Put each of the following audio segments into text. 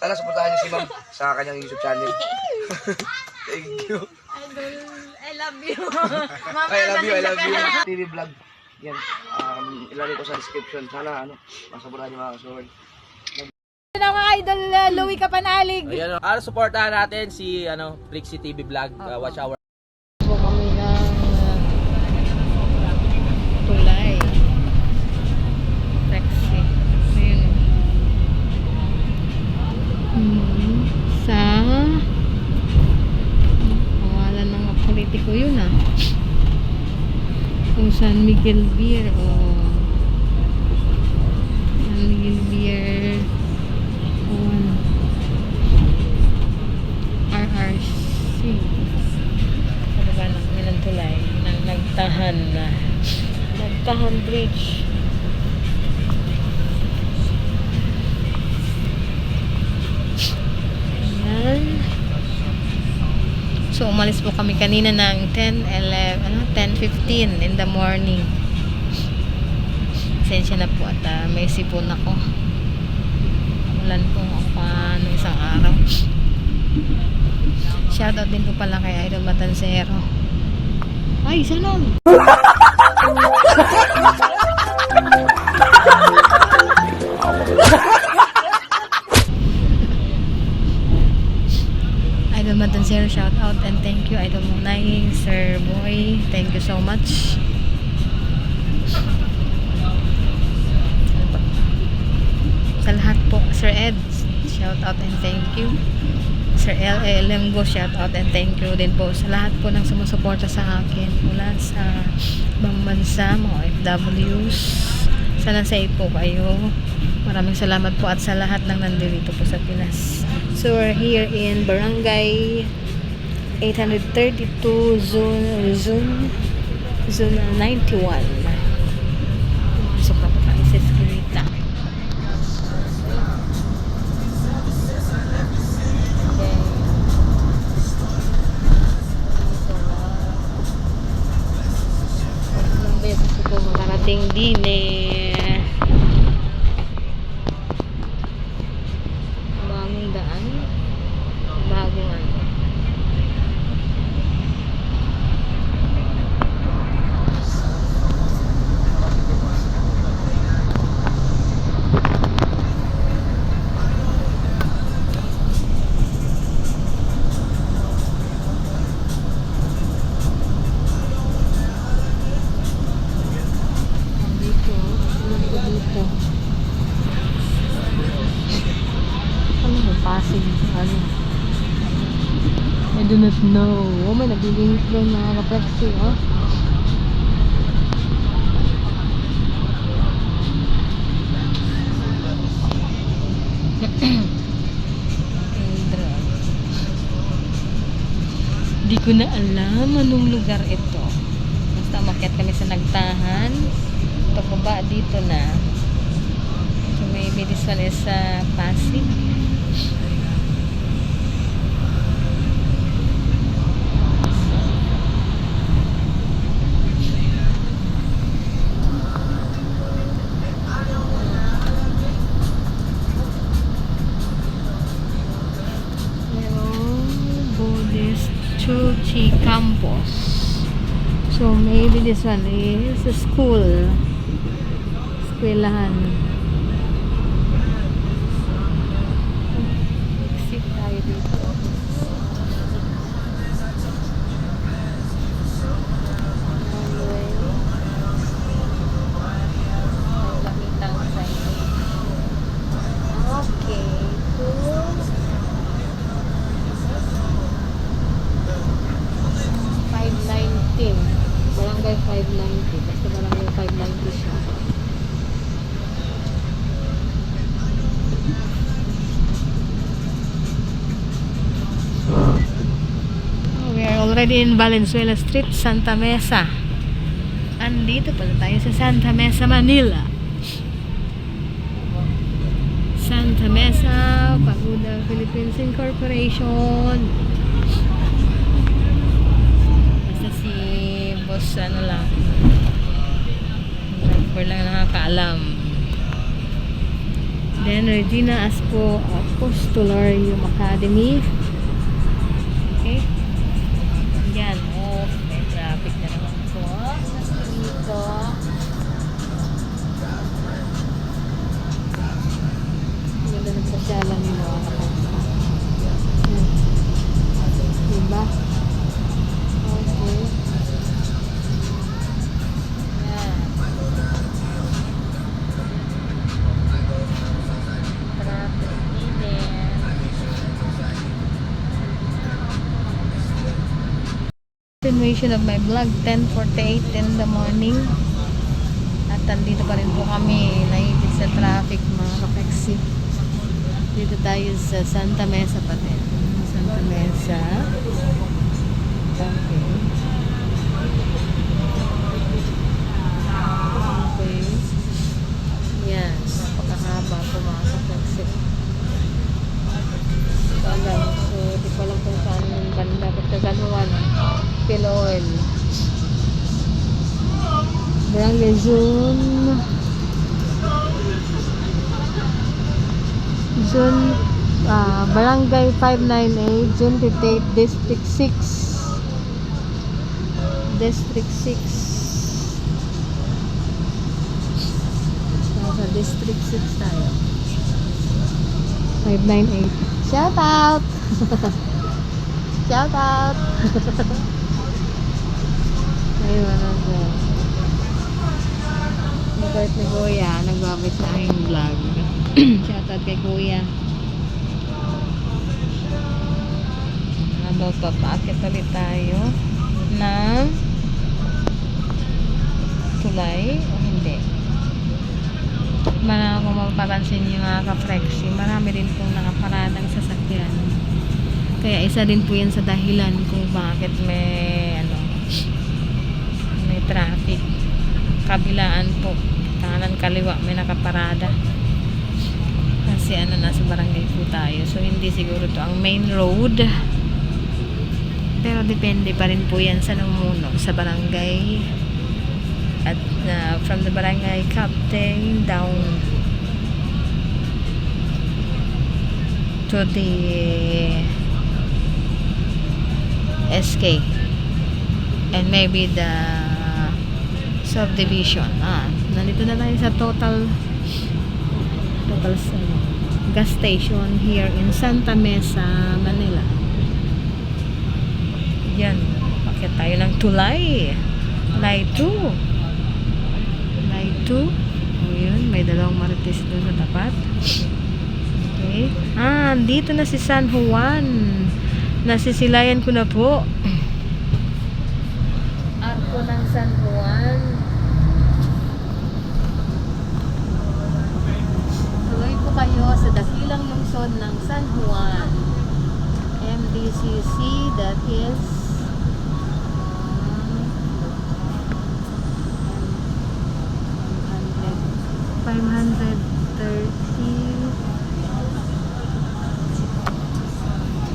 Sana supportahan niyo si Ma'am sa kanyang YouTube channel. Thank you. Idol, I love you. I love you. TV vlog. Yan. Ilalagay ko sa description. Sana masaburan niyo mga kasuward. Ano mga idol, Louie Kapanalig. Ayan, supportahan natin si Flixie TV Vlog. Watch our Po kami ng tulay. Sexy. Ayun. Sa pangalan ng politiko yun kung San Miguel Beer San Miguel Beer RRC ano ba namin ang tulay ng Nagtahan Bridge. Ayan. So umalis po kami kanina ng 10:15 in the morning. Pasensya na po at may sipon ako. Ulan po paano isang araw. Shoutout din po pala kay Idol Matansero. Ay, sanon! Idol Matansero, shoutout and thank you. Idol Munay, Sir Boy, thank you so much. Sa lahat po, Sir Ed, shoutout and thank you. Sir L.A. Lemgo, shout out and thank you din po sa lahat po ng sumusuporta sa akin mula sa ibang bansa, mga OFWs. Sana safe po kayo. Maraming salamat po at sa lahat ng nandito po sa Pinas. So we're here in Barangay 832 Zone 91. Pasok na po tayo sa Esquirita. Makarating din bagong daan, bagong Pasig, I do not know. May naglilinis doon mga kaplexi, Di ko na alam anong lugar ito. Basta umakyat kami sa Nagtahan. Pababa dito na. So maybe this one is Pasig. Chuchi Campus. So maybe this one is a school. Eskwelahan. Exit tayo dito. Okay. Barangay 590. Basta barangay 590 siya. We are already in Valenzuela Street, Santa Mesa. Andito pala tayo sa Santa Mesa, Manila. Santa Mesa, Pagoda Philippines Incorporation. Boss lang driver lang nakakaalam. Then, Regina Apostolarium Academy. Okay. Yan. Oh, may traffic na naman po. Dito. Ganda ng pasyalan nila. Diba? Okay. Yan. Traffic din. Continuation of my vlog, 10:48 in the morning. At andito pa rin po kami, naipit sa traffic mga kapeksi. Dito tayo sa Santa Mesa pa din. Santa Mesa. Okay. Okay. Yan. Napakahaba po mga kapeksi. So, di ko alam kung saan yung banda. Basta ganuan. Piloil. Barangay Zone Barangay 598 Zone 58 District 6 nasa District 6 tayo. 598 shout out shout out ayun ako. Mabait ni Kuya, nagbabait sa aking vlog. Shoutout kay Kuya. Papakit ulit tayo ng tulay o hindi. Kung mapapansin nyo mga ka-flexi, marami din pong nakaparadang sasakyan. Kaya isa din po yan sa dahilan kung bakit may traffic. Kabilaan po, kanan kaliwa may nakaparada. Kasi nasa barangay po tayo. So hindi siguro to ang main road. Pero depende pa rin po yan sa namumuno sa barangay. At from the barangay captain down to the SK and maybe the subdivision. Nandito na tayo sa total gas station here in Santa Mesa, Manila. Yan, bakit tayo ng tulay? Tulay 2. Tulay 2. O yun, may dalawang marites doon sa tapat. Okay. Dito na si San Juan. Nasisilayan ko na po. Arko ng San Juan. Tuloy po kayo sa dakilang lungsod ng San Juan. MDCC, that is 530.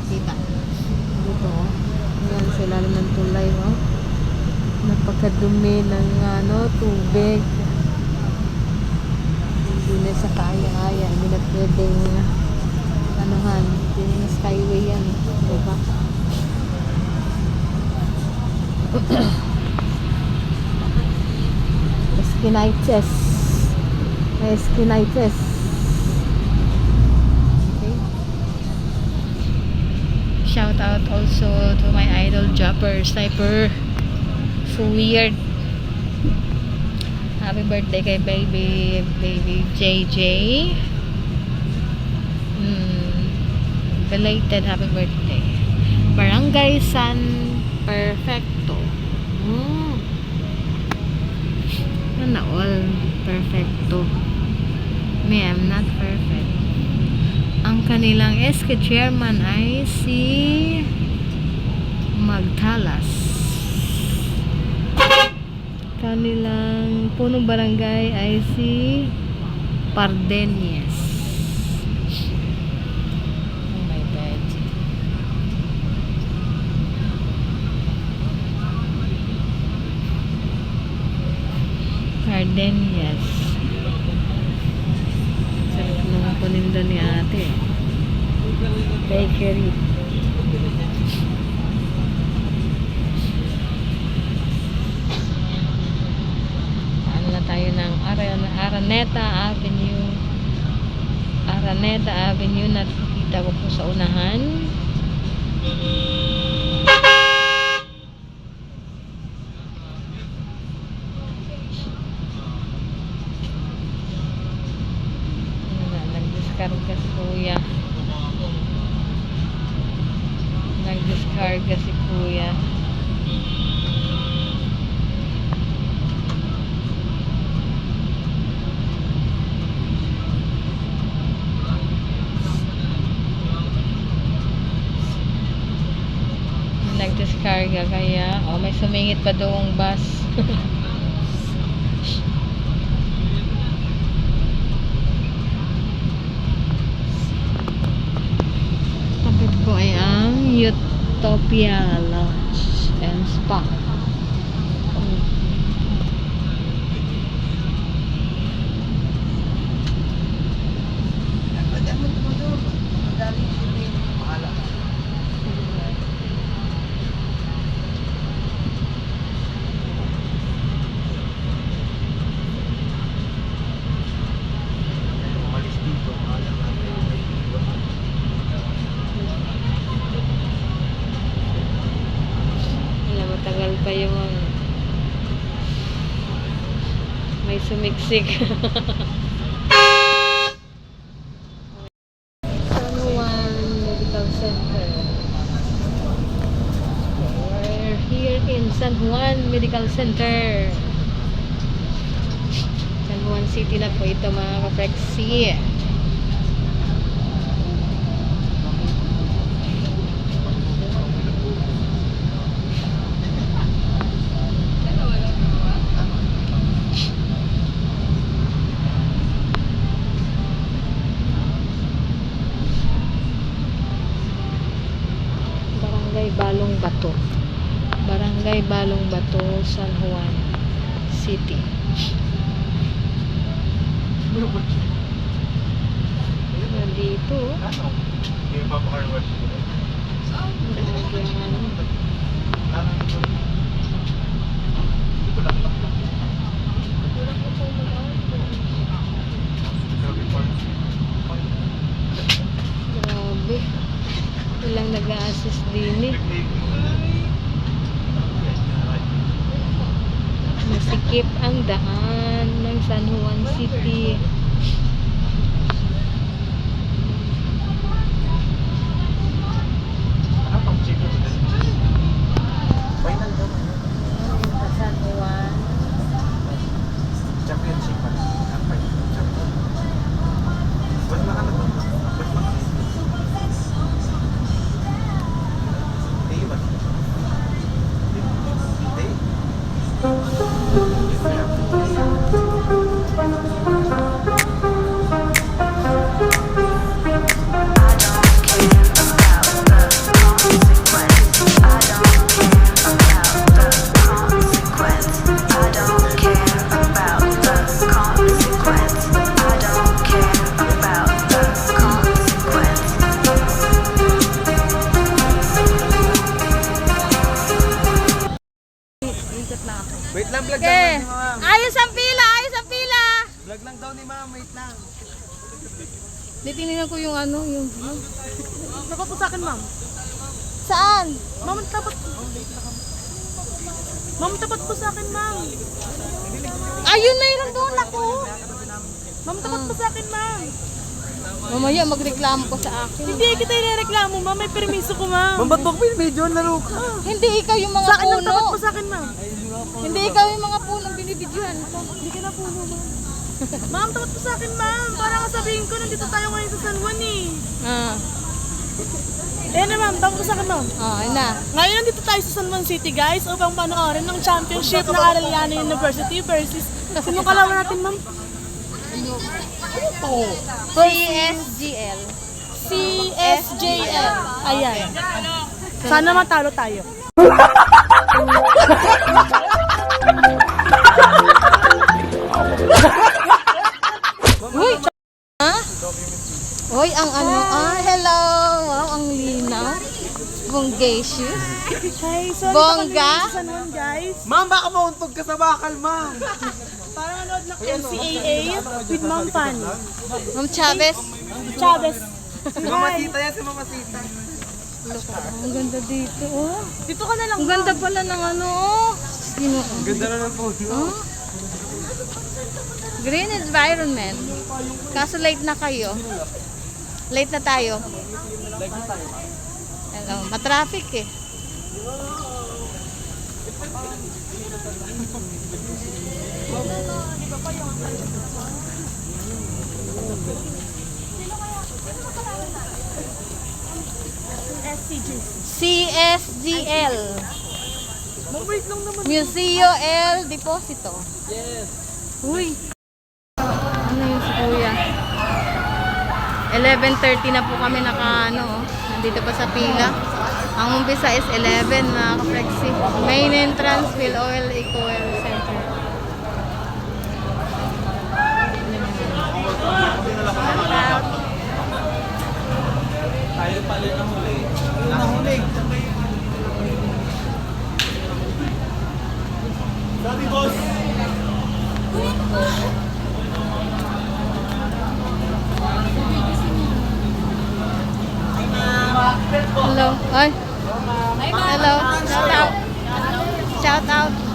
Kita dito, yan sila ng tulay, napakadumi ng tubig. Hindi na sa kaya-kaya, hindi na pwedeng hindi na skyway yan, diba? Skinitis. May skinitis. Okay. Shout out also to my idol Jumper Sniper. So weird. Happy birthday kay baby JJ. Belated happy birthday. Barangay San Perfecto. All perfecto. Me, I'm not perfect. Ang kanilang SK chairman ay si Magtalas. Kanilang punong barangay ay si Pardeñez. Oh my God. Pardeñez. Sarap naman po paninda ni ate. Bakery. Ano na tayo ng Araneta Avenue. Araneta Avenue na kita ko po sa unahan. Nagdiskarga si kuya. Nagdiskarga si kuya. Nagdiskarga kaya may sumingit pa doong bus. Tapos ko ay ang Utopia Lounge and Spa. Matagal pa yung may sumiksik. San Juan Medical Center. We're here in San Juan Medical Center. San Juan City na po ito mga ka-Flexi. Balong Bato. Barangay Balong Bato, San Juan City. Nandito. Grabe. Walang nag-a-assist din eh. Masikip ang daan ng San Juan City. San Juan. Wait lang, vlog Okay. lang ma'am. Ayos ang pila! Ayos ang pila! Vlog lang daw ni ma'am, wait lang. Titingnan ko yung ano, yung... Naka po sa akin, ma'am. Saan? Ma'am, tapat. Ma'am, tapat po sa akin, ma'am. Ayun na yun doon ako! Ma'am, tapat po sa akin, ma'am. Mamaya magreklamo ko sa akin. Hindi kita irereklamo, ma'am. May permiso ko, ma'am. Ma'am, ba't ba ko yung video? Laro ka. Hindi ikaw yung mga Sa akin lang, puno. tapat po sa akin, ma'am. Hindi ikaw yung mga punong binibidyohan ko. Hindi ka na puno, ma'am. Ma'am, tapat po sa akin, ma'am. Para kasabihin ko, nandito tayo ngayon sa San Juan, eh. Ayan na, ma'am. Tapat po sa akin, ma'am. Ayun na. Ngayon, nandito tayo sa San Juan City, guys, upang panoorin ng championship ng Arellano University versus sino kalaban natin, ma'am? CSGL. CSJL. Ayan. Sana matalo tayo. Uy! Ha? Uy, ang ano, hello! Wow, ang linaw. Bonggacious. Hi, sorry Bongga? pa kami sa San Juan, guys. Ma'am, baka mauntog ka sa bakal, ma'am. Para manood ng NCAA with Ma'am Fanny. Ma'am Chavez. Chavez. Si Mamasita yan, si Mamasita. Ang ganda dito, oh. Dito ka na lang. Ang ganda pala ng ano, oh. Sino? Ganda na ng puno. Green environment. Kaso late na kayo. Late na tayo. Ano, matraffic eh. CSGL. Wait lang naman. Museo El Deposito. Yes. Uy. Ano yun si Kuya? 11:30 na po kami naka nandito pa sa pila. Ang umpisa is 11 na ka-flexi. Main entrance, Phil Oil Eco Oil Center. Tayo pala na huli. Nahuli. Sabi boss. Hello. Ay. Hello. Shout out. Shout out.